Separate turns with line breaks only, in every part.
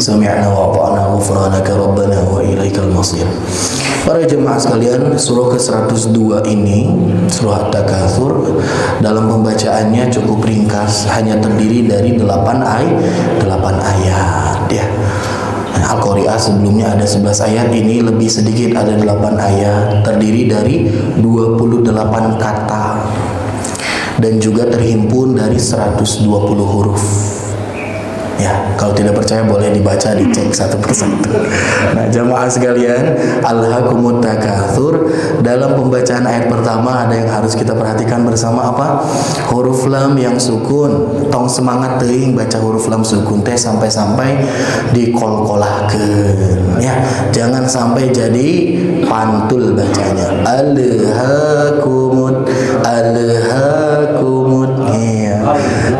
Sami'na wa ata'na ghufranaka rabbana wa ilaikal masir. Para jemaah sekalian, surah ke-102 ini, surah At-Takatsur, dalam pembacaannya cukup ringkas, hanya terdiri dari 8 ayat ya. Al-Qari'ah sebelumnya ada 11 ayat, ini lebih sedikit, ada 8 ayat, terdiri dari 28 kata dan juga terhimpun dari 120 huruf. Ya, kalau tidak percaya boleh dibaca, dicek satu persatu. Nah, jamaah sekalian, Alhaakumut Takatsur, dalam pembacaan ayat pertama ada yang harus kita perhatikan bersama apa? Huruf lam yang sukun. Tong semangat teuing baca huruf lam sukun teh sampai-sampai dikolkolahkeun ya. Jangan sampai jadi pantul bacanya. Alhaakumut ya.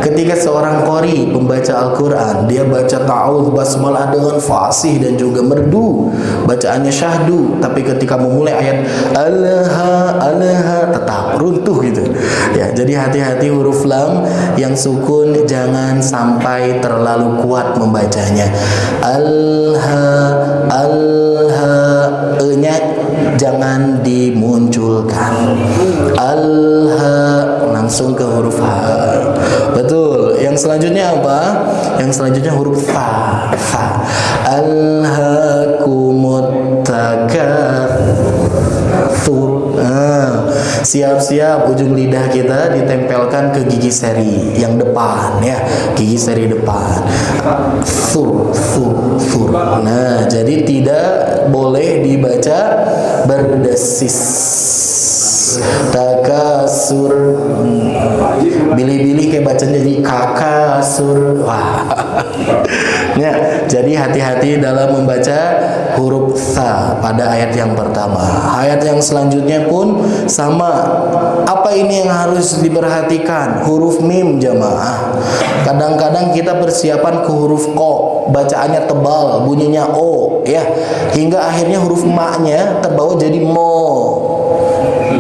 Ketika seorang qori pembaca Al-Quran, dia baca ta'awudz basmalah dengan fasih dan juga merdu, bacaannya syahdu, tapi ketika memulai ayat alha tetap runtuh gitu ya. Jadi hati-hati huruf lam yang sukun, jangan sampai terlalu kuat membacanya. Alha nya jangan dimunculkan. Alha langsung ke huruf ha. Betul. Yang selanjutnya apa? Yang selanjutnya huruf fa. Alhaakumut takatsur. Siap-siap ujung lidah kita ditempelkan ke gigi seri yang depan ya, gigi seri depan. Sur. Nah, jadi tidak boleh dibaca berdesis. Takasur. Bilih-bilih kayak bacanya jadi kakasur. Wah. Ya, jadi hati-hati dalam membaca huruf tha pada ayat yang pertama. Ayat yang selanjutnya pun sama. Apa ini yang harus diperhatikan? Huruf mim jamaah. Kadang-kadang kita persiapan ke huruf ko, bacaannya tebal, bunyinya o ya, hingga akhirnya huruf ma-nya terbawa jadi mo.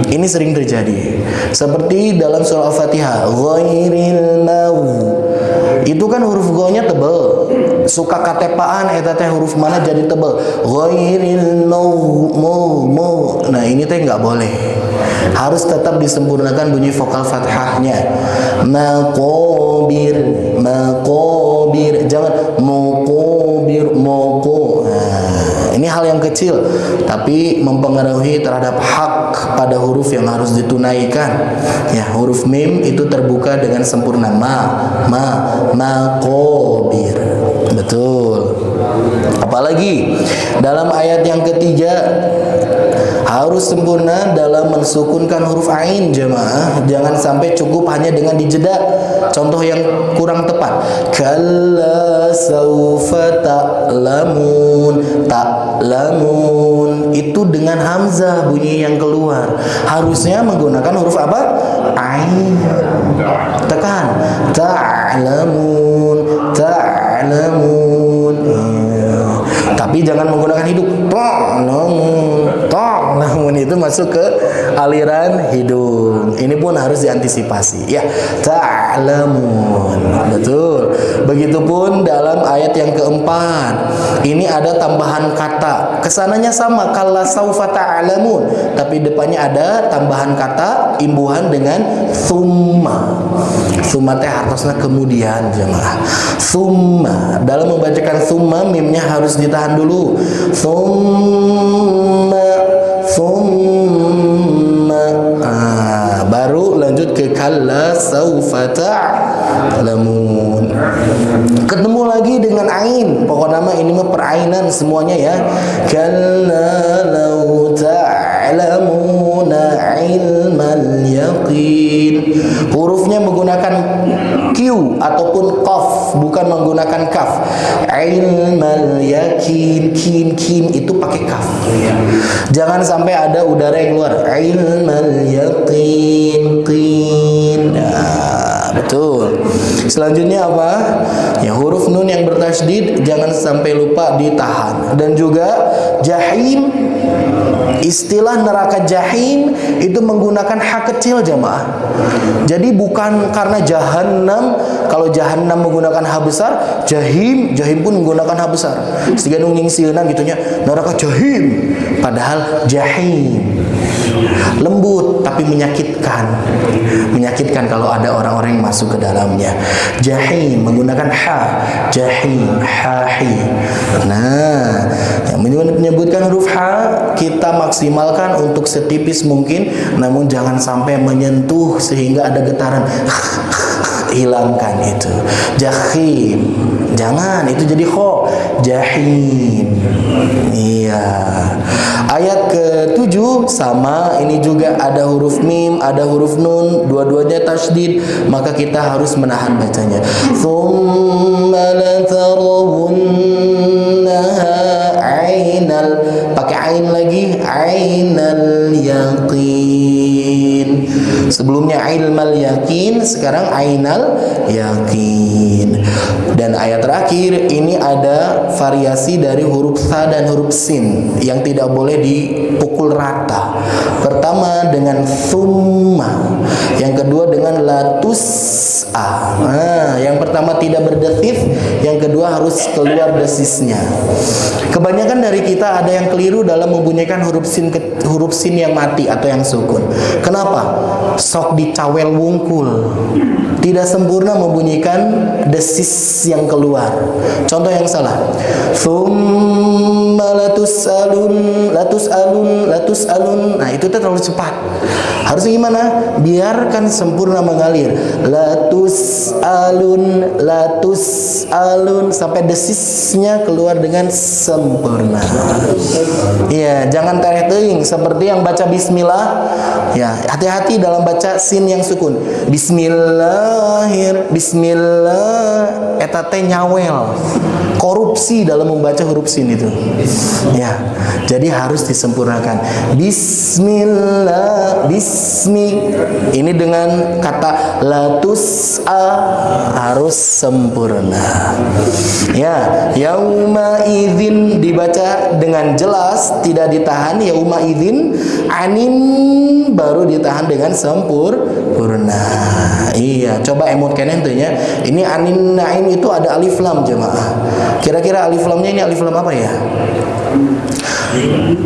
Ini sering terjadi. Seperti dalam surah Al-Fatihah, ghairil maghdubi. Itu kan huruf go-nya tebal. Suka katepaan eta teh huruf mana jadi tebal. Ghairil maghdubi. Nah, ini teh enggak boleh. Harus tetap disempurnakan bunyi vokal fathahnya. Maqabir. Jangan muqabir. Ini hal yang kecil, tapi mempengaruhi terhadap hak pada huruf yang harus ditunaikan. Ya, huruf mim itu terbuka dengan sempurna. Maqabir. Betul. Apalagi dalam ayat yang ketiga harus sempurna dalam mensukunkan huruf ain jemaah. Jangan sampai cukup hanya dengan dijeda. Contoh yang kurang tepat, kalla saufa ta'lamun. Itu dengan hamzah bunyi yang keluar. Harusnya menggunakan huruf apa? Ain. Tekan. Ta'lamun. Tapi jangan menggunakan hidung. Namun itu masuk ke aliran hidung. Ini pun harus diantisipasi ya. Ta'lamun. Betul. Begitupun dalam ayat yang keempat. Ini ada tambahan kata. Kesananya sama, kalla saufa ta'lamun, tapi depannya ada tambahan kata imbuhan dengan summa. Summa teh hartosna kemudian jemaah. Summa. Dalam membacakan summa, mimnya harus ditahan dulu. Summa. Baru lanjut ke kalla saufa ta'lamun. Ketemu lagi dengan ain. Pokoknya nama ini mah perainan semuanya ya. Kalla law ta'lamuna ilmal yaqin. Hurufnya menggunakan Q ataupun qaf, bukan menggunakan kaf. Ilmal yakin, kin itu pakai kaf. Jangan sampai ada udara yang keluar. Ilmal yaqin, qin. Nah, betul. Selanjutnya apa? Ya, huruf nun yang bertasydid jangan sampai lupa ditahan. Dan juga jahim Istilah neraka jahim itu menggunakan ha kecil jamaah. Jadi bukan karena jahannam. Kalau jahannam menggunakan ha besar, jahim pun menggunakan ha besar. Sehingga nunging sieunan gitunya, neraka jahim. Padahal jahim. Lembut tapi menyakitkan. Menyakitkan kalau ada orang-orang yang masuk ke dalamnya. Jahim menggunakan ha, jahim, hahi. Nah, yang menyebutkan huruf ha kita maksimalkan untuk setipis mungkin, namun jangan sampai menyentuh sehingga ada getaran. Hilangkan itu. Jahim, jangan, itu jadi kho. Jahim. Iya. Ayat ke-7 sama, ini juga ada huruf mim, ada huruf nun, dua-duanya tasydid, maka kita harus menahan bacanya. Tsumma latarawunnaha ainal, pakai ain lagi, ainal yaqin. Sebelumnya ilmal yakin, sekarang ainal yakin. Dan ayat terakhir ini ada variasi dari huruf tha dan huruf sin yang tidak boleh dipukul rata. Pertama dengan thumma, yang kedua dengan latus'a. Nah, yang pertama tidak berdesis, yang kedua harus keluar desisnya. Kebanyakan dari kita ada yang keliru dalam membunyikan huruf sin yang mati atau yang sukun. Kenapa? Sok dicawel wungkul, tidak sempurna membunyikan desis yang keluar. Contoh yang salah, tsumma latus'alun. Nah, itu terlalu cepat. Harus gimana? Biarkan sempurna mengalir. Latus'alun sampai desisnya keluar dengan sempurna. Iya, jangan tereh teuing seperti yang baca bismillah. Ya, hati-hati dalam baca sin yang sukun. Bismillah, eta teh nyawel. Korupsi dalam membaca huruf sin itu. Ya, jadi harus disempurnakan. Bismillah, ini dengan kata latus'a harus sempurna. Ya, yauma idzin dibaca dengan jelas, tidak ditahan. Yauma idzin, anin baru ditahan dengan sempurna. Iya, coba emot kenen tuh ya. Ini anin naim itu ada alif lam jemaah. Kira-kira alif lamnya ini alif lam apa ya?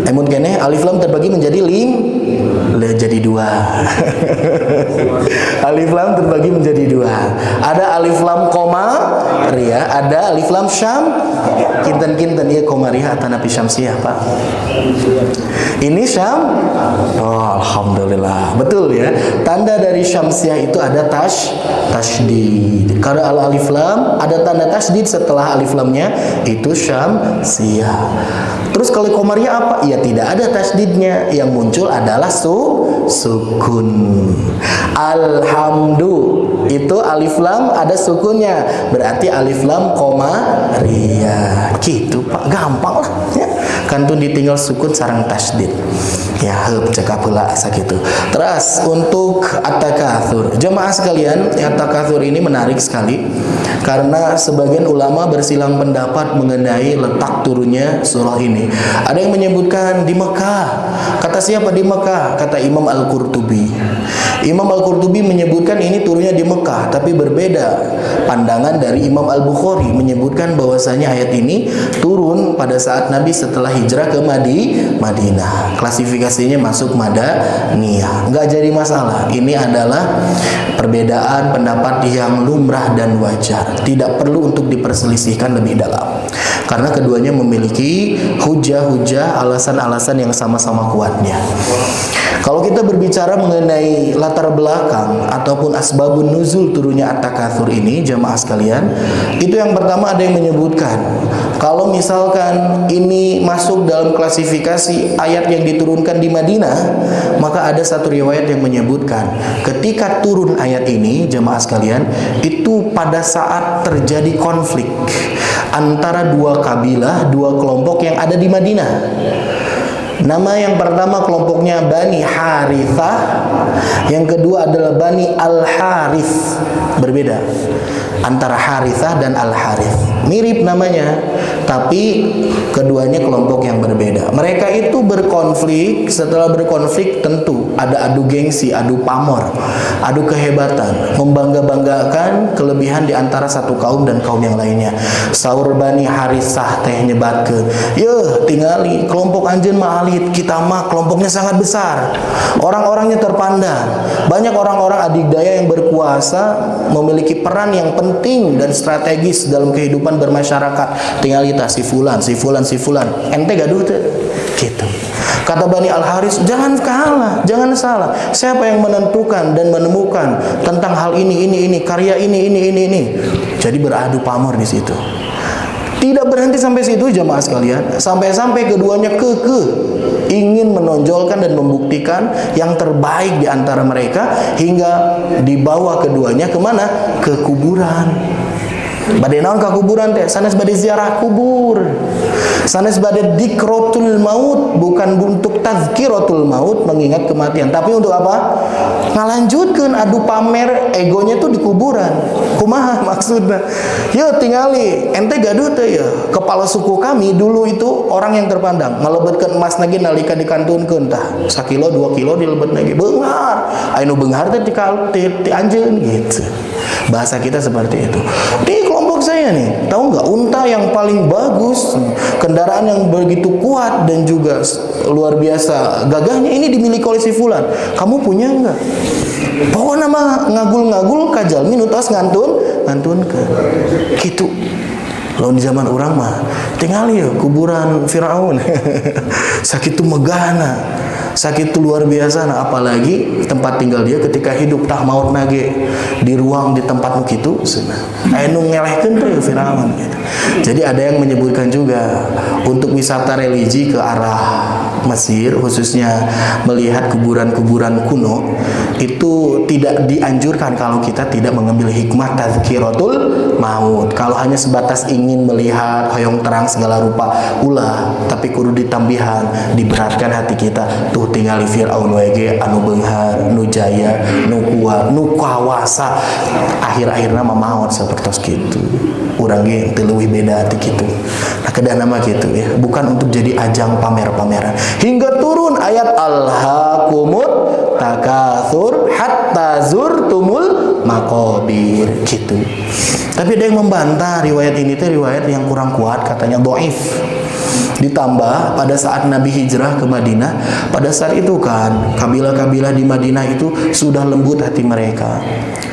Emot kene alif lam terbagi menjadi jadi dua. Alif lam terbagi menjadi dua. Ada alif lam koma ria, ada alif lam syam. Kinten ya koma ria atanapi syamsiyah, Pak. Ini syam. Oh, alhamdulillah. Betul ya. Tanda dari syamsiyah itu ada tasydid. Kalau alif lam ada tanda tasydid setelah alif lamnya itu syamsiyah. Terus kalau komariah apa? Ya tidak ada tasydidnya. Yang muncul adalah sukun. Alhamdu itu alif lam ada sukunnya. Berarti alif lam komariah. Gitu Pak, gampang lah ya. Kantun ditinggal sukun sarang tasydid. Ya, cekap heula sakitu. Terus untuk at-takatsur. Jemaah sekalian, at-takatsur ini menarik sekali karena sebagian ulama bersilang pendapat mengenai letak turunnya surah ini. Ada yang menyebutkan di Mekah. Kata siapa di Mekah? Kata Imam Al-Qurtubi. Imam Al-Qurtubi menyebutkan ini turunnya di Mekah, tapi berbeda pandangan dari Imam Al-Bukhari menyebutkan bahwasanya ayat ini turun pada saat Nabi setelah hijrah ke Madinah. Klasifikasinya masuk Madaniyah. Enggak jadi masalah. Ini adalah perbedaan pendapat yang lumrah dan wajar. Tidak perlu untuk diperselisihkan lebih dalam. Karena keduanya memiliki hujah-hujah, alasan-alasan yang sama-sama kuatnya. Kalau kita berbicara mengenai latar belakang ataupun asbabun nuzul turunnya at-takatsur ini, jamaah sekalian, itu yang pertama ada yang menyebutkan kalau misalkan ini masuk dalam klasifikasi ayat yang diturunkan di Madinah, maka ada satu riwayat yang menyebutkan ketika turun ayat ini, jamaah sekalian, itu pada saat terjadi konflik antara dua kabilah, dua kelompok yang ada di Madinah. Nama yang pertama kelompoknya Bani Harithah, yang kedua adalah Bani Al-Harith. Berbeda. antara Harithah dan Al-Harith. Mirip namanya, tapi keduanya kelompok yang berbeda. Mereka itu berkonflik. Setelah berkonflik tentu ada adu gengsi, adu pamor, adu kehebatan, membangga-banggakan kelebihan di antara satu kaum dan kaum yang lainnya. Saur Bani Harithah teh nyebatkeun, "Yeuh, tingali kelompok anjeun mah alit, kita mah kelompoknya sangat besar. Orang-orangnya terpandang. Banyak orang-orang adidaya yang berkuasa, memiliki peran yang penting dan strategis dalam kehidupan bermasyarakat. Tingali tah si fulan, si fulan, si fulan. Ente gaduh teu?" Gitu. Kata Bani Al-Haris, "Jangan kalah, jangan salah. Siapa yang menentukan dan menemukan tentang hal ini, karya ini." Jadi beradu pamor di situ. Tidak berhenti sampai situ jamaah sekalian. Sampai-sampai keduanya kekeh ingin menonjolkan dan membuktikan yang terbaik di antara mereka, hingga dibawa keduanya kemana? Ke kuburan. Bade naon ka kuburan teh? Sanes bade ziarah kubur. Sanes bade dikrotul maut, bukan untuk tazkiratul maut, mengingat kematian, tapi untuk apa? Ngalanjutkeun adu pamer egonya tuh di kuburan. Kumaha maksudna? Yeuh tingali, ente gaduh teh ya. Kepala suku kami dulu itu orang yang terpandang, ngalebetkeun emas lagi nalika dikantunkeun tah. 1 kilo 2 kilo dilebet lagi. Beunghar. Anu beunghar teh ti anjeun gitu. Bahasa kita seperti itu. Di kelompok saya nih, tahu nggak, unta yang paling bagus, kendaraan yang begitu kuat dan juga luar biasa gagahnya ini dimiliki oleh si fulan. Kamu punya nggak? Pokoknya mah ngagul-ngagul kajalmi nutos ngantun ke gitu. Lalu di zaman orang mah tinggal ya kuburan Firaun. Sakitu megahna, sakitu luar biasa. Nah, apalagi tempat tinggal dia ketika hidup tah maut nage di ruang di tempat kitu cenah. Anu ngelehkeun teh Firaun gitu. Jadi ada yang menyebutkan juga untuk wisata religi ke arah Mesir, khususnya melihat kuburan-kuburan kuno, itu tidak dianjurkan kalau kita tidak mengambil hikmah tazkiratul maut. Kalau hanya sebatas ingin melihat hoyong terang segala rupa ulah, tapi kudu ditambihan, diberatkan hati kita. Tuh tinggali Firaun wege anu beunghar, nu jaya, nu kuat, nu kawasa, akhir-akhirna mamaot sapertos kitu. Urang ge teu leuwih beda hati kitu. Nah, kedah nama gitu ya, bukan untuk jadi ajang pamer-pameran. Hingga turun ayat alhaakumut takatsur hatta zurtumul maqabir gitu. Tapi ada yang membantah riwayat ini teh riwayat yang kurang kuat, katanya dhaif. Ditambah pada saat Nabi hijrah ke Madinah, pada saat itu kan kabilah-kabilah di Madinah itu sudah lembut hati mereka.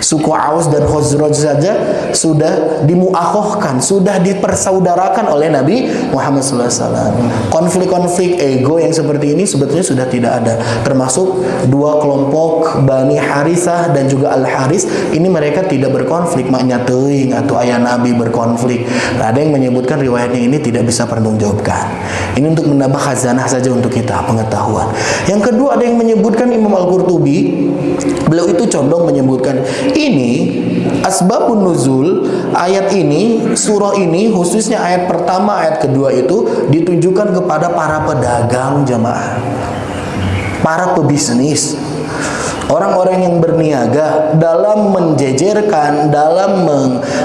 Suku Aus dan Khazraj saja sudah dimuakhohkan, sudah dipersaudarakan oleh Nabi Muhammad SAW. Konflik-konflik ego yang seperti ini sebetulnya sudah tidak ada. Termasuk dua kelompok Bani Harithah dan juga Al-Haris, ini mereka tidak berkonflik, maknya teuing atau ayah Nabi berkonflik. Nah, ada yang menyebutkan riwayatnya ini tidak bisa pertanggungjawabkan. Ini untuk menambah khazanah saja untuk kita pengetahuan. Yang kedua, ada yang menyebutkan Imam Al-Qurtubi, beliau itu condong menyebutkan ini asbabun nuzul, ayat ini, surah ini, khususnya ayat pertama, ayat kedua itu ditujukan kepada para pedagang jamaah, para pebisnis, orang-orang yang berniaga dalam menjejerkan, dalam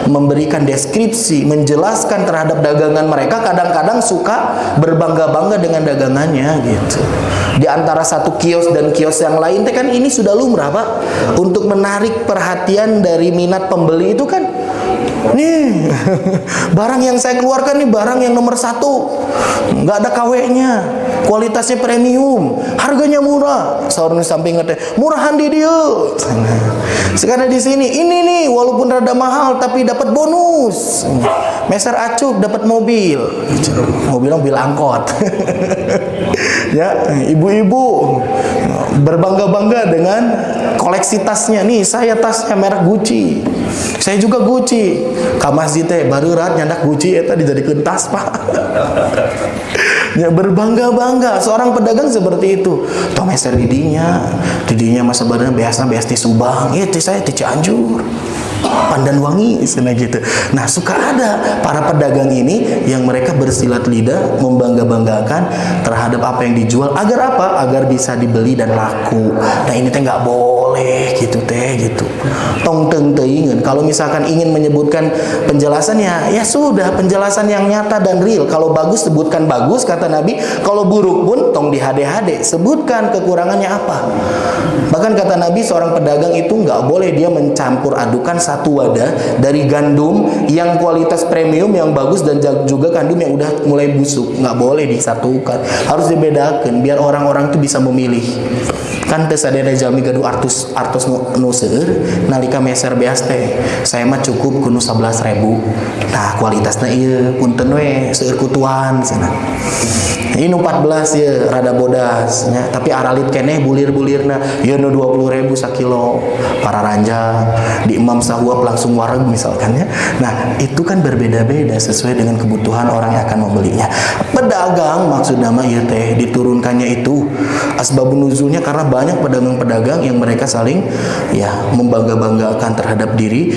memberikan deskripsi, menjelaskan terhadap dagangan mereka. Kadang-kadang suka berbangga-bangga dengan dagangannya gitu. Di antara satu kios dan kios yang lain kan ini sudah lumrah Pak, untuk menarik perhatian dari minat pembeli itu kan. Nih barang yang saya keluarkan nih barang yang nomor 1, nggak ada KW-nya, kualitasnya premium, harganya murah. Saurna samping teh murahan di dia. Sekarang di sini ini nih walaupun rada mahal tapi dapat bonus. Meser acuk dapat mobil angkot. Ya, ibu-ibu berbangga-bangga dengan koleksi tasnya. Nih saya tasnya merek Gucci, saya juga Gucci. Ka masjid teh barurat nyandak Gucci eta dijadikeun tas Pak. Ya, berbangga-bangga seorang pedagang seperti itu. Toh meser didinya mah sebenarnya biasa di Subang, itu saya di Cianjur. pandan wangi istilahnya gitu. Nah, suka ada para pedagang ini yang mereka bersilat lidah membangga-banggakan terhadap apa yang dijual agar apa? Agar bisa dibeli dan laku. Nah, ini teh nggak boleh gitu teh gitu. Tong teng teuingeun. Kalau misalkan ingin menyebutkan penjelasannya, ya sudah penjelasan yang nyata dan real. Kalau bagus sebutkan bagus kata Nabi, kalau buruk pun tong dihade-hade, sebutkan kekurangannya apa. Bahkan kata Nabi seorang pedagang itu nggak boleh dia mencampur adukan satu wadah dari gandum yang kualitas premium yang bagus dan juga gandum yang udah mulai busuk, nggak boleh disatukan, harus dibedakan biar orang-orang itu bisa memilih. Kan teu sadaya jalmi gaduh artos nu seueur nalika meser beas teh saya mah cukup kudu 11.000. Nah kualitasna ieu punten we seueur kutuan cenah. Ini 14 ya rada bodas nya, tapi aralit keneh bulir-bulirna ya nu 20.000 sakilo para ranjang di Imam Sahwab langsung wareg misalkan ya. Nah itu kan berbeda-beda sesuai dengan kebutuhan orang yang akan membelinya. Pedagang maksudnya mah ieu teh diturunkannya itu asbabun nuzulnya karena banyak pedagang-pedagang yang mereka saling ya membangga-banggakan terhadap diri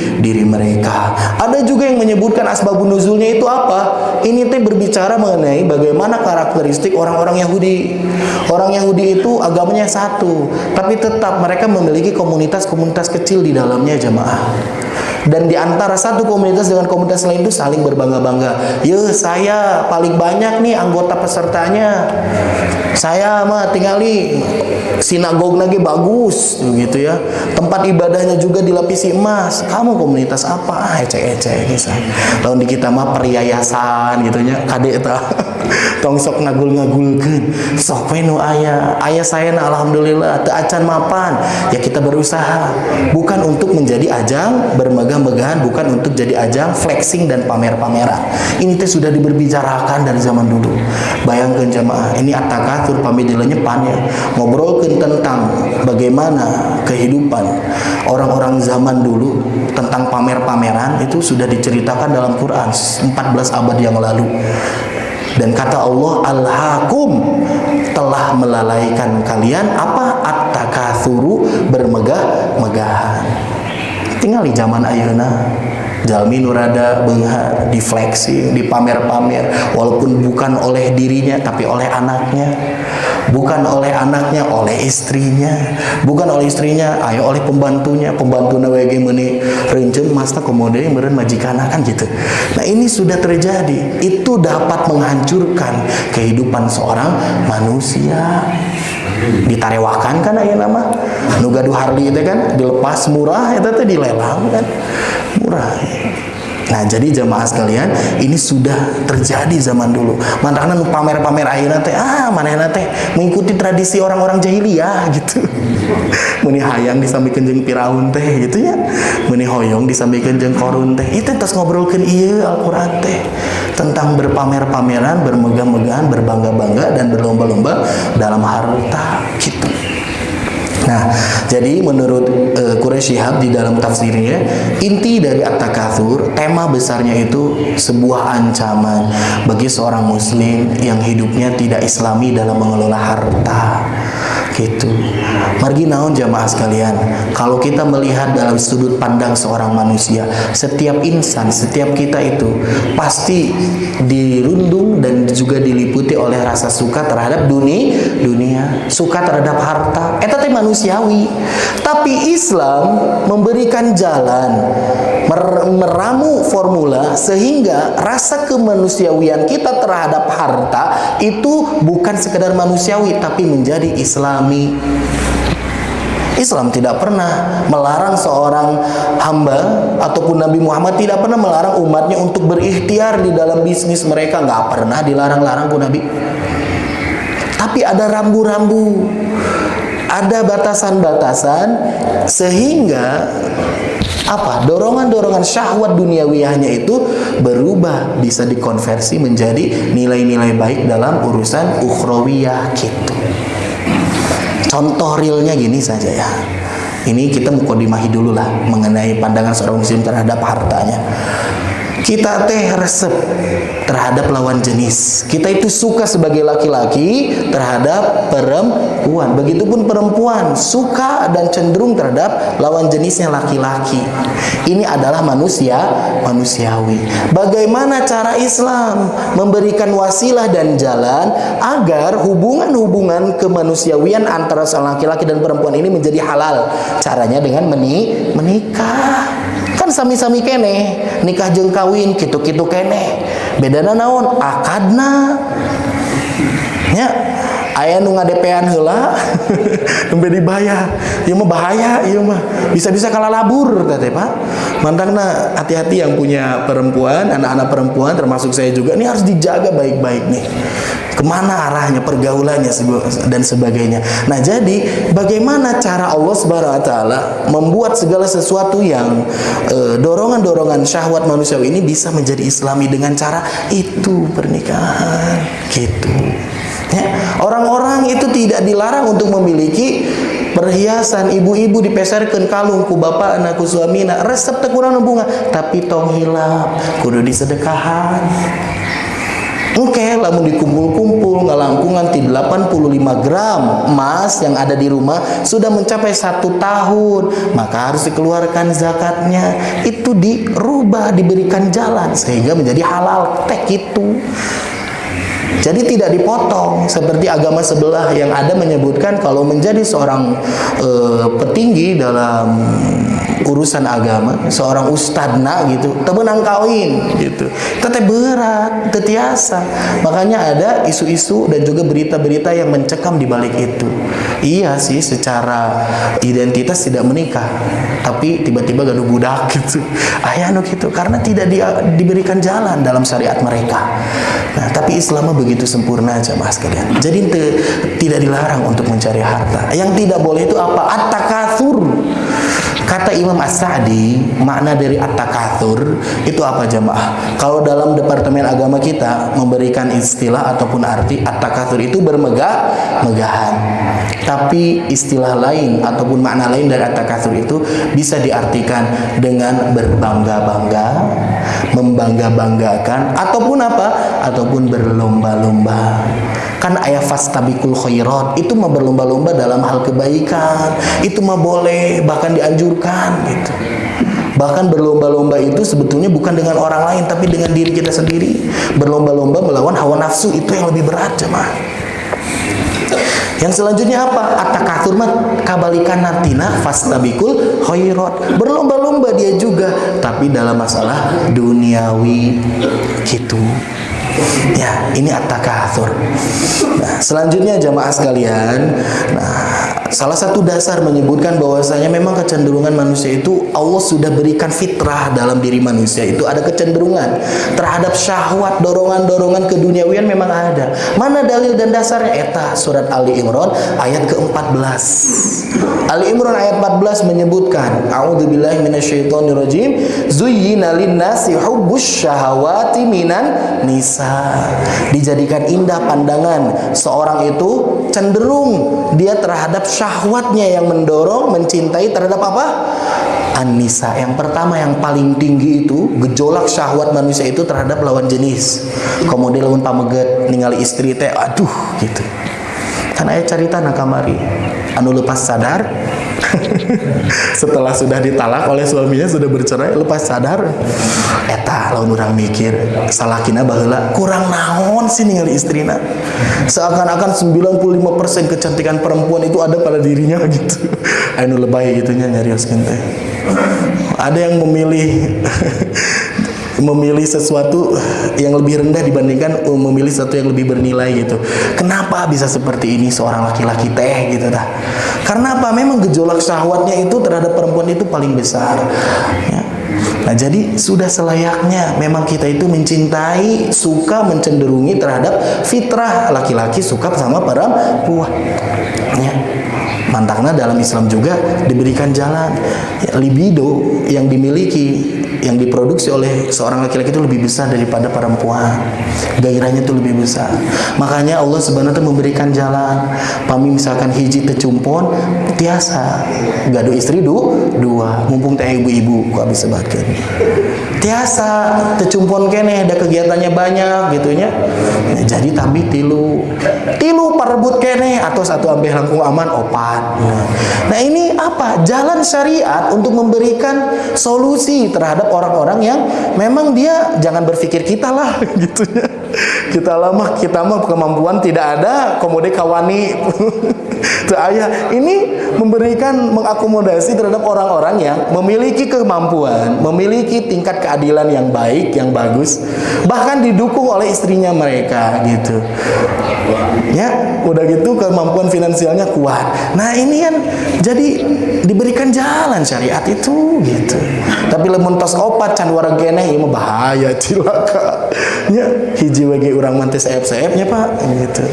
mereka. Ada juga yang menyebutkan asbabun nuzulnya itu apa? Ini teh berbicara mengenai bagaimana karakteristik orang-orang Yahudi. Orang Yahudi itu agamanya satu, tapi tetap mereka memiliki komunitas-komunitas kecil di dalamnya jamaah. Dan di antara satu komunitas dengan komunitas lain itu saling berbangga-bangga. Ya saya paling banyak nih anggota pesertanya. Saya mah tinggali sinagog lagi bagus gitu ya. Tempat ibadahnya juga dilapisi emas. Kamu komunitas apa? Ecek-ecek kisah. Lalu di kita mah peryayasan gitu nya. Kade eta. Tong sok ngagul-ngagulkeun. Sok we nu aya. Aya saya na alhamdulillah teu acan mapan. Ya kita berusaha bukan untuk menjadi ajang bermegah-megahan, bukan untuk jadi ajang flexing dan pamer-pameran. Ini teh sudah diberbicarakan dari zaman dulu. Bayangkan jamaah, ini at-takatsur pamidila nyepan ya. Ngobrolkeun tentang bagaimana kehidupan orang-orang zaman dulu tentang pamer-pameran itu sudah diceritakan dalam Quran 14 abad yang lalu. Dan kata Allah, alhaakum, telah melalaikan kalian apa? At-takatsuru, bermegah-megahan. Tinggal di zaman ayeuna jalmi nu rada beunghar, di flexing, di pamer-pamer, walaupun bukan oleh dirinya tapi oleh anaknya. Bukan oleh anaknya, oleh istrinya. Bukan oleh istrinya, ayo oleh pembantunya. Pembantuna we meuni reunceun masna komode meureun majikana kan gitu. Nah, ini sudah terjadi. Itu dapat menghancurkan kehidupan seorang manusia. Ditarewakan kan ayeuna mah. Nu gaduh Harley teh kan dilepas murah eta teh dilelang kan. Murah. Nah, jadi jamaah sekalian, ini sudah terjadi zaman dulu. Mantapna nu pamer-pamer ayeuna teh manehna teh mengikuti tradisi orang-orang jahiliyah gitu. Meuni hayang disambikeun jeung Firaun teh gitu ya. Meuni hoyong disambikeun jeung Qarun teh. Itu tos ngobrolkeun ieu Al-Qur'an teh tentang berpamer-pameran, bermegah-megahan, berbangga-bangga dan berlomba-lomba dalam harta gitu. Nah, jadi menurut Quraisy Shihab di dalam tafsirnya, inti dari at-takatsur, tema besarnya itu sebuah ancaman bagi seorang muslim yang hidupnya tidak islami dalam mengelola harta. Gitu. Margi naon jamaah sekalian, kalau kita melihat dalam sudut pandang seorang manusia, setiap insan, setiap kita itu pasti dirundung dan juga diliputi oleh rasa suka terhadap dunia, suka terhadap harta. Eta teh manusiawi. Tapi Islam memberikan jalan, meramu formula sehingga rasa kemanusiawian kita terhadap harta itu bukan sekedar manusiawi tapi menjadi Islami. Islam tidak pernah melarang seorang hamba ataupun Nabi Muhammad tidak pernah melarang umatnya untuk berikhtiar di dalam bisnis mereka, nggak pernah dilarang-larang ku Nabi. Tapi ada rambu-rambu, ada batasan-batasan sehingga apa? Dorongan-dorongan syahwat duniawiyahnya itu berubah, bisa dikonversi menjadi nilai-nilai baik dalam urusan ukhrawiyah gitu. Contoh realnya gini saja ya. Ini kita muqaddimahi dulu lah mengenai pandangan seorang muslim terhadap hartanya. Kita teh resep terhadap lawan jenis. Kita itu suka sebagai laki-laki terhadap perempuan. Begitupun perempuan suka dan cenderung terhadap lawan jenisnya laki-laki. Ini adalah manusiawi. Bagaimana cara Islam memberikan wasilah dan jalan agar hubungan-hubungan kemanusiawian antara seorang laki-laki dan perempuan ini menjadi halal? Caranya dengan menikah. Kan sami-sami kene, nikah jeung kawin kitu-kitu kene. Bedana naon? Akadna. Nya, aya nu ngadepean heula, nembe dibayar. Ieu mah bahaya, ieu mah. Bisa-bisa kalalabur teh, Pak. Mantangna hati-hati yang punya perempuan, anak-anak perempuan termasuk saya juga, ini harus dijaga baik-baik nih. Kemana arahnya pergaulannya dan sebagainya. Nah, jadi bagaimana cara Allah Subhanahu wa taala membuat segala sesuatu yang dorongan-dorongan syahwat manusiawi ini bisa menjadi islami dengan cara itu pernikahan gitu. Ya, orang-orang itu tidak dilarang untuk memiliki perhiasan. Ibu-ibu dipeserkeun kalung ku bapak anak ku suamina resep teu kurang bunga tapi tong hilap kudu disedekahan. Oke, lamun dikumpul-kumpul ngalangkungan ti 85 gram emas yang ada di rumah sudah mencapai 1 tahun, maka harus dikeluarkan zakatnya. Itu dirubah, diberikan jalan sehingga menjadi halal teh gitu. Jadi tidak dipotong seperti agama sebelah yang ada menyebutkan kalau menjadi seorang petinggi dalam urusan agama, seorang ustadna gitu, teu beunang kawin gitu. Teh berat, teu tiasa. Makanya ada isu-isu dan juga berita-berita yang mencekam di balik itu. Iya sih, secara identitas tidak menikah, tapi tiba-tiba gaduh budak gitu. Aya anu gitu karena tidak diberikan jalan dalam syariat mereka. Nah, tapi Islam begitu sempurna jamaah sekalian. Jadi tidak dilarang untuk mencari harta. Yang tidak boleh itu apa? At-takatsur. Kata Imam As-Sa'di, makna dari at-takatsur itu apa jamaah? Kalau dalam departemen agama kita memberikan istilah ataupun arti at-takatsur itu bermegah-megahan. Tapi istilah lain ataupun makna lain dari at-takatsur itu bisa diartikan dengan berbangga-bangga, membangga-banggakan, ataupun apa? Ataupun berlomba-lomba. Kan ayat fastabiqul khairat itu mah berlomba-lomba dalam hal kebaikan. Itu mah boleh, bahkan dianjurkan gitu. Bahkan berlomba-lomba itu sebetulnya bukan dengan orang lain tapi dengan diri kita sendiri. Berlomba-lomba melawan hawa nafsu itu yang lebih berat jemaah. Yang selanjutnya apa? At-takatsur mah kabalikan nantina fastabiqul khairat. Berlomba-lomba dia juga tapi dalam masalah duniawi gitu. Ya, ini at-takatsur. Nah, selanjutnya jamaah sekalian, salah satu dasar menyebutkan bahwasanya memang kecenderungan manusia itu Allah sudah berikan fitrah dalam diri manusia itu ada kecenderungan terhadap syahwat, dorongan-dorongan keduniawian memang ada. Mana dalil dan dasarnya? Eta surat Ali Imran ayat ke-14. Ali Imran ayat 14 menyebutkan, A'udzubillahi minasyaitonirrajim, zuyyina lin-nasi hubbus syahawati minan nisa. Dijadikan indah pandangan seorang itu cenderung dia terhadap syahwatnya yang mendorong, mencintai terhadap apa? An-nisa. Yang pertama yang paling tinggi itu gejolak syahwat manusia itu terhadap lawan jenis. Kemudian lawan pameget ningali istri teh aduh gitu. Kan aya carita na kamari anu lepas sadar setelah sudah ditalak oleh suaminya, sudah bercerai, lepas sadar eta lamun urang mikir salakina baheula kurang naon sih ningali istrina. Seakan-akan 95% kecantikan perempuan itu ada pada dirinya gitu. Anu lebay gitunya nyarioskeun teh. Ada yang memilih sesuatu yang lebih rendah dibandingkan memilih sesuatu yang lebih bernilai gitu. Kenapa bisa seperti ini seorang laki-laki teh gitu dah? Karena apa? Memang gejolak syahwatnya itu terhadap perempuan itu paling besar. Ya. Nah, jadi sudah selayaknya memang kita itu mencintai, suka mencenderungi terhadap fitrah laki-laki suka sama perempuan. Ya. Mantakna dalam Islam juga diberikan jalan. Libido yang dimiliki, yang diproduksi oleh seorang laki-laki itu lebih besar daripada perempuan. Gairahnya itu lebih besar. Makanya Allah Subhanahu wa taala memberikan jalan. Pami misalkan hiji tecumpon tiasa gaduh istri dua. Mumpung teh ibu-ibu ku abis sebatkeun. Tiasa tecumpon keneh ada kegiatannya banyak gitunya. Jadi tapi tilu parebut keneh atau satu ambeh langkung aman opat. Nah ini apa? Jalan syariat untuk memberikan solusi terhadap orang-orang yang memang dia jangan berpikir kita lah gitunya. Kita mah kemampuan tidak ada, komode kawani. Tuh ayah ini memberikan mengakomodasi terhadap orang-orang yang memiliki kemampuan, memiliki tingkat keadilan yang baik, yang bagus, bahkan didukung oleh istrinya mereka gitu. Ya, udah gitu kemampuan finansialnya kuat. Nah, ini kan jadi diberikan jalan syariat itu gitu. Tapi lamun tos opat can wareg keneh ieu mah bahaya cilaka. Ya, hiji wege urang mah teh saep-saepnya Pak gitu.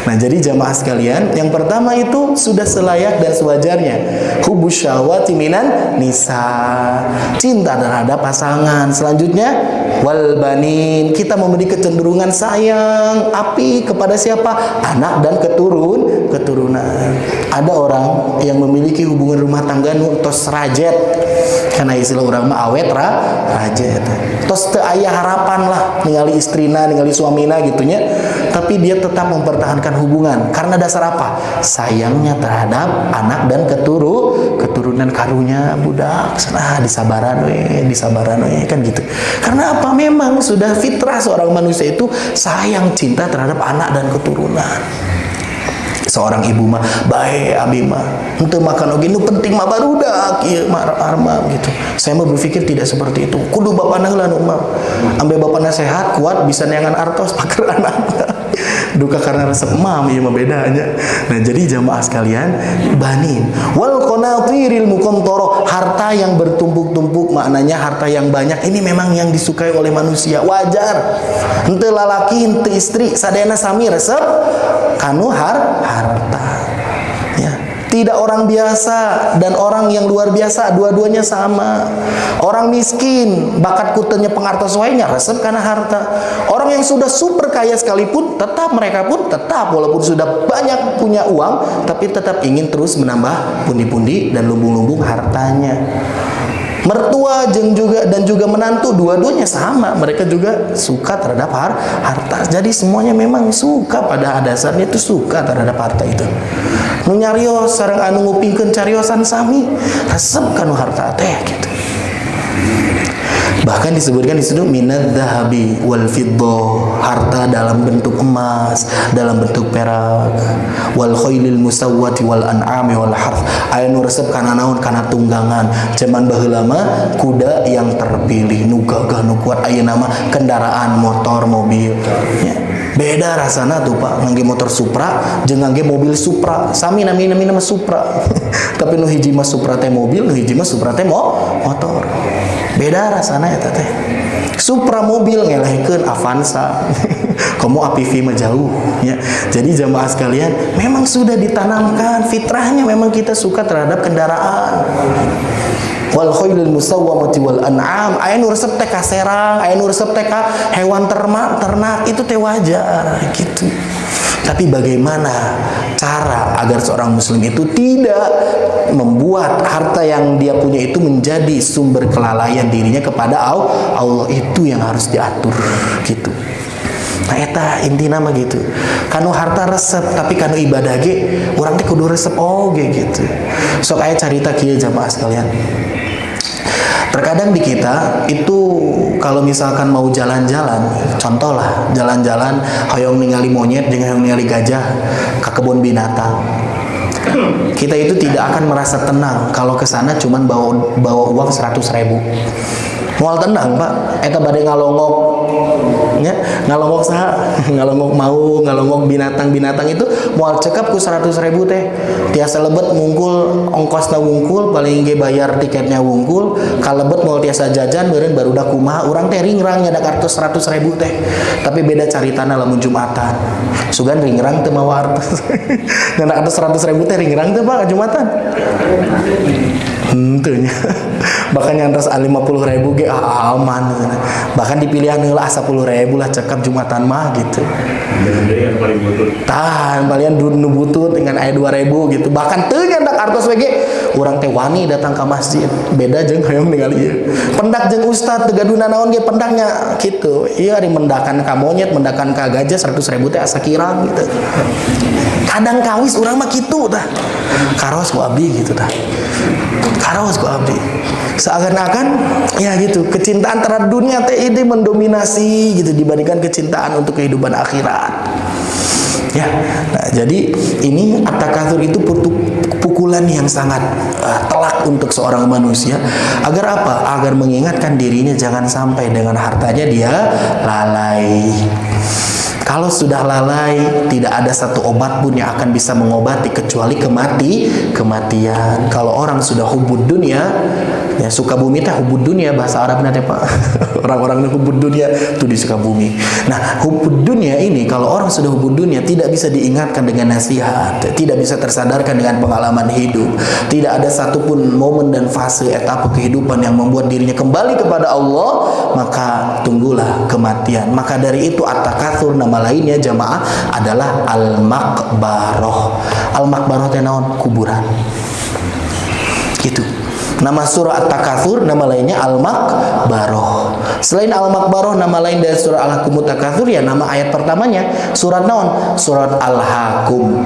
Nah, jadi jamaah sekalian, yang pertama itu sudah selayak dan sewajarnya hubus syahwati minan nisa, cinta terhadap pasangan. Selanjutnya wal banin, kita memberi kecenderungan sayang api kepada siapa? Anak dan keturunan. Ada orang yang memiliki hubungan rumah tangga nuntos rajet, karena istilah orang mah awet rajet. Tos teu aya harapan lah ningali istrina, ningali suamina gitunya, tapi dia tetap mempertahankan hubungan karena dasar apa? Sayangnya terhadap anak dan keturunan karunya budak. Disabaran we kan gitu. Karena apa? Memang sudah fitrah seorang manusia itu sayang cinta terhadap anak dan keturunan. Seorang ibu mah bae abi mah henteu makan oge nu penting mah barudak ieu mah arma gitu. Saya mah berpikir tidak seperti itu. Kudu bapana heula nu mah ambe bapana sehat kuat bisa neangan artos paker anakna. Duka karena resep mam ieu mah bedanya. Nah, jadi jamaah sekalian, banin wal qanatiril muqantara, harta yang bertumpuk-tumpuk, maknanya harta yang banyak ini memang yang disukai oleh manusia, wajar. Henteu lalaki henteu istri sadayana sami resep kanu harta. Ya, tidak orang biasa dan orang yang luar biasa, dua-duanya sama. Orang miskin bakat kutenya pengartos wae nya resep kana harta. Orang yang sudah super kaya sekalipun mereka pun tetap walaupun sudah banyak punya uang tapi tetap ingin terus menambah pundi-pundi dan lumbung-lumbung hartanya. Mertua dan juga menantu dua-duanya sama, mereka juga suka terhadap harta. Jadi semuanya memang suka, pada dasarnya itu suka terhadap harta itu. Nu nyarios sareng anu ngupingkeun cariosan sami resep kanu harta teh gitu. Bahkan disebutkan di situ minad dhahabi wal fiddah, harta dalam bentuk emas, dalam bentuk perak, wal khailil musawwati wal an'ami wal harth, aya nu resep kana naon kana tunggangan. Zaman baheula mah kuda yang terpilih, nu gagah nu kuat, ayeuna mah kendaraan motor mobil. Ya. Beda rasana tuh Pak, ngangge motor Supra jeung ngangge mobil Supra. Sami namina Supra. Tapi nu hiji mah Supra teh mobil, nu hiji mah Supra teh motor. Beda rasana eta teh. Supra mobil ngelehkeun Avanza. Kamu APV mah jauh ya. Jadi jamaah sekalian, memang sudah ditanamkan fitrahnya memang kita suka terhadap kendaraan. Wal khailul musawwamati wal an'am, aya nu resep teh ka serang, aya nu resep teh ka hewan ternak, itu teh wajar gitu. Tapi bagaimana cara agar seorang muslim itu tidak membuat harta yang dia punya itu menjadi sumber kelalaian dirinya kepada Allah, itu yang harus diatur gitu. Nah eta intina mah gitu. Kanu harta resep tapi kanu ibadah ge urang teh kudu resep oge gitu. Sok aya carita kieu jamaah sekalian. Terkadang di kita itu kalau misalkan mau jalan-jalan, contoh lah jalan-jalan hoyong ningali monyet jeung hoyong ningali gajah ke kebun binatang. Kita itu tidak akan merasa tenang kalau ke sana cuman bawa uang 100.000. Moal tenang Pak, eta bade ngalongok nya ngalongok saha ngalongok mau ngalongok binatang-binatang itu moal cekap ku 100.000 teh tiasa lebet mungkul ongkosna wungkul paling ge bayar tiketnya wungkul kalebet moal tiasa jajan beureun barudak kumaha urang teh ringrang nya da kartos 100.000 teh tapi beda caritana lamun Jumatan sugan ringrang teu mawa artos nya da kartos 100.000 teh ringrang teu Pak Jumatan tentunya bahkan nyantos 50.000 ge aman bahkan dipilihan heula 10.000 lah cekap Jumatan mah gitu tahan balian nu butut dengan aya 2.000 gitu bahkan teu nyandak artos we ge urang teh wani datang ke masjid beda jeung hayang ningali ieu pendak jeung ustad teu gaduna naon ge pendaknya gitu ieu ari mendakan ka monyet mendakan ka gajah 100.000 teh asa kirang gitu kadang kawis urang mah kitu tah karos ku abdi gitu tah karos ku abdi seakan-akan ya gitu kecintaan terhadap dunia teh ini mendominasi gitu dibandingkan kecintaan untuk kehidupan akhirat ya. Nah, jadi ini at-takatsur itu pukulan yang sangat telak untuk seorang manusia agar apa? Agar mengingatkan dirinya jangan sampai dengan hartanya dia lalai. Kalau sudah lalai, tidak ada satu obat pun yang akan bisa mengobati kecuali kematian. Kalau orang sudah hubud dunia, ya Sukabumi teh hubud dunia bahasa Arabnya teh Pak. Orang-orang yang hubud dunia itu di Sukabumi. Nah, hubud dunia ini kalau orang sudah hubud dunia tidak bisa diingatkan dengan nasihat, tidak bisa tersadarkan dengan pengalaman hidup. Tidak ada satupun momen dan fase etapa kehidupan yang membuat dirinya kembali kepada Allah, maka tunggulah kematian. Maka dari itu at-takatsur nama lainnya jamaah adalah al-maqbaroh. Al-maqbaroh teh naon? Kuburan. Gitu. Nama surah At-Takatsur nama lainnya Al-Maqbaroh. Selain Al-Maqbaroh nama lain dari surah Al-Hakumut Takatsur ya nama ayat pertamanya surat naon? Surat Al-Hakum.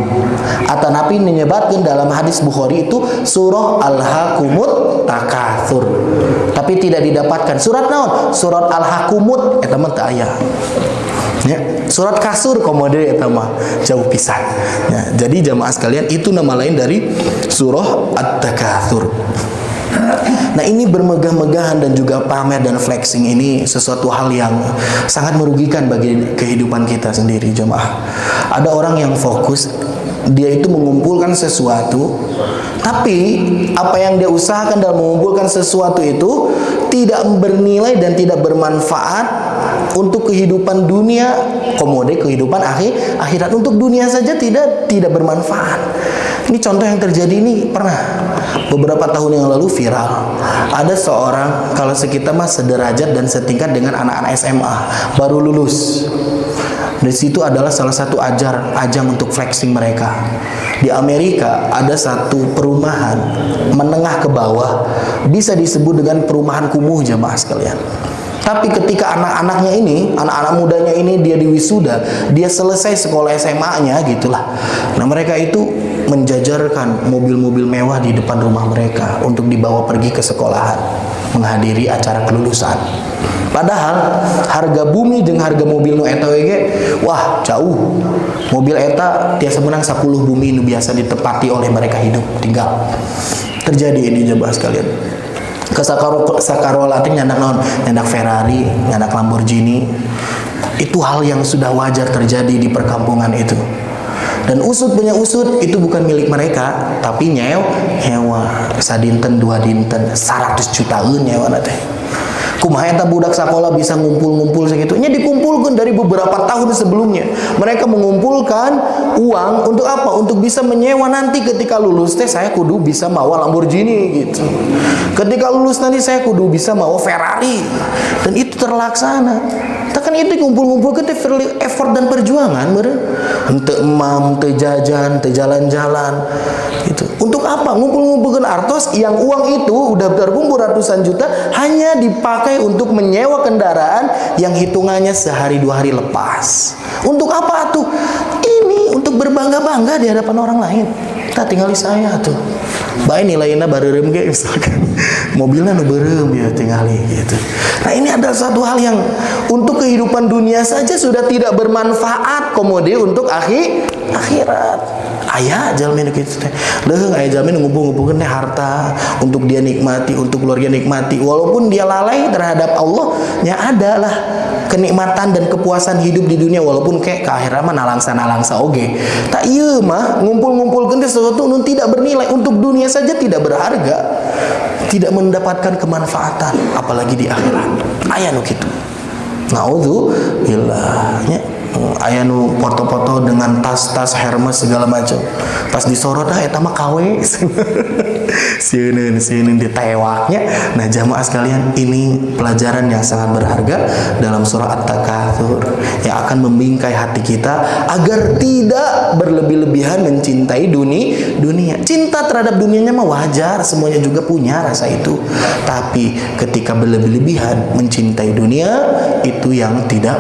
Atau Nabi menyebutkan dalam hadis Bukhari itu surah Al-Hakumut Takatsur. Tapi tidak didapatkan surat naon? Surat Al-Hakumut eta mah teu aya. Ya, surat kasur komode eta mah jauh pisan. Ya, jadi jamaah sekalian itu nama lain dari surah At-Takatsur. Nah, ini bermegah-megahan dan juga pamer dan flexing ini sesuatu hal yang sangat merugikan bagi kehidupan kita sendiri jamaah. Ada orang yang fokus dia itu mengumpulkan sesuatu, tapi apa yang dia usahakan dalam mengumpulkan sesuatu itu tidak bernilai dan tidak bermanfaat untuk kehidupan dunia, komode kehidupan akhirat. Untuk dunia saja tidak bermanfaat. Ini contoh yang terjadi ini pernah beberapa tahun yang lalu viral. Ada seorang kalau sekitar mah sederajat dan setingkat dengan anak-anak SMA baru lulus. Di situ adalah salah satu ajang untuk flexing mereka. Di Amerika ada satu perumahan menengah ke bawah bisa disebut dengan perumahan kumuh jamaah sekalian. Tapi ketika anak-anaknya ini, anak-anak mudanya ini dia diwisuda, dia selesai sekolah SMA-nya gitulah. Nah, mereka itu menjajarkan mobil-mobil mewah di depan rumah mereka untuk dibawa pergi ke sekolahan, menghadiri acara kelulusan. Padahal harga bumi jeung harga mobil nu eta we ge wah jauh. Mobil eta tiasa menang 10 bumi nu biasa ditepati oleh mereka hidup tinggal. Terjadi ini jemaah sekalian. Ke sakarola teh nyandak naon? Nyandak Ferrari, nyandak Lamborghini. Itu hal yang sudah wajar terjadi di perkampungan itu. Dan usut punya usut itu bukan milik mereka, tapi nyewa sadinten dua dinten 100 jutaan nyewa teh. Kumaha eta budak sekolah bisa ngumpul-ngumpul segitu? Nya dikumpulkan dari beberapa tahun sebelumnya. Mereka mengumpulkan uang untuk apa? Untuk bisa menyewa nanti ketika lulus teh saya kudu bisa mawa Lamborghini gitu. Ketika lulus nanti saya kudu bisa mawa Ferrari. Dan itu terlaksana. Kan itu ngumpul-ngumpul ke effort dan perjuangan beureun. Henteu emam, teu jajan, teu jalan-jalan gitu. Untuk apa? Ngumpul-ngumpulkeun artos yang uang itu udah terkumpul ratusan juta hanya dipakai untuk menyewa kendaraan yang hitungannya sehari 2 hari lepas. Untuk apa tuh? Ini untuk berbangga-bangga di hadapan orang lain. Kita tinggali saya tuh. Bae nilainya bareureum ge misalkan. mobilnya nu beureum ya tingali gitu. Nah ini adalah satu hal yang untuk kehidupan dunia saja sudah tidak bermanfaat, kemudian untuk akhirat. Aya jalmi nu kitu teh. Leung aya jalmi nu ngumpul-ngumpulkeun teh harta untuk dia nikmati, untuk keluarga nikmati, walaupun dia lalai terhadap Allah, nya adalah kenikmatan dan kepuasan hidup di dunia walaupun kayak ke akhirat mah nalangsa oge. Tak ieu mah ngumpul-ngumpulkeun teh sesuatu nu tidak bernilai, untuk dunia saja tidak berharga, tidak mendapatkan kemanfaatan apalagi di akhirat. Aya nu kitu. Naudzubillah. Aya nu foto-foto dengan tas-tas Hermes segala macam. Pas disorot eta mah KW. Sieun ditewaknya. Nah, jamaah sekalian, ini pelajaran yang sangat berharga dalam surah At-Takatsur yang akan membingkai hati kita agar tidak berlebih-lebihan mencintai dunia. Cinta terhadap dunianya mah wajar, semuanya juga punya rasa itu. Tapi ketika berlebih-lebihan mencintai dunia, itu yang tidak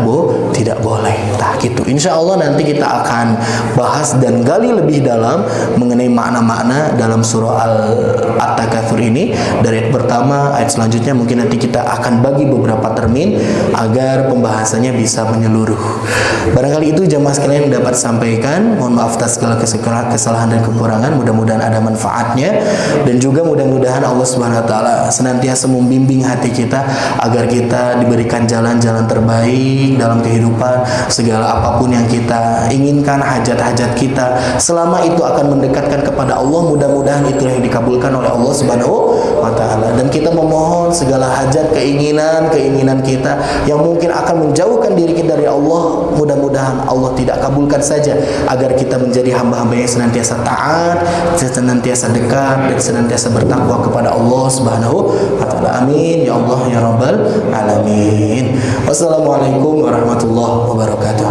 boleh. Nah, gitu. Insya Allah nanti kita akan bahas dan gali lebih dalam mengenai makna-makna dalam surah At-Takatsur ini. Dari ayat pertama, ayat selanjutnya mungkin nanti kita akan bagi beberapa termin agar pembahasannya bisa menyeluruh. Barangkali itu jamaah sekalian dapat sampaikan. Mohon maaf atas segala kesalahan dan kekurangan. Mudah-mudahan ada manfaatnya, dan juga mudah-mudahan Allah Subhanahu wa taala senantiasa membimbing hati kita agar kita diberikan jalan-jalan terbaik dalam kehidupan. Segala apapun yang kita inginkan, hajat-hajat kita, selama itu akan mendekatkan kepada Allah, mudah-mudahan itulah yang dikabulkan oleh Allah Subhanahu wa taala. Dan kita memohon segala hajat, keinginan kita yang mungkin akan menjauhkan diri kita dari Allah, mudah-mudahan Allah tidak kabulkan saja, agar kita menjadi hamba-hamba yang senantiasa taat, senantiasa dekat, dan senantiasa bertakwa kepada Allah Subhanahu wa taala. Amin ya Allah ya rabbal alamin. Wassalamualaikum warahmatullahi wabarakatuh.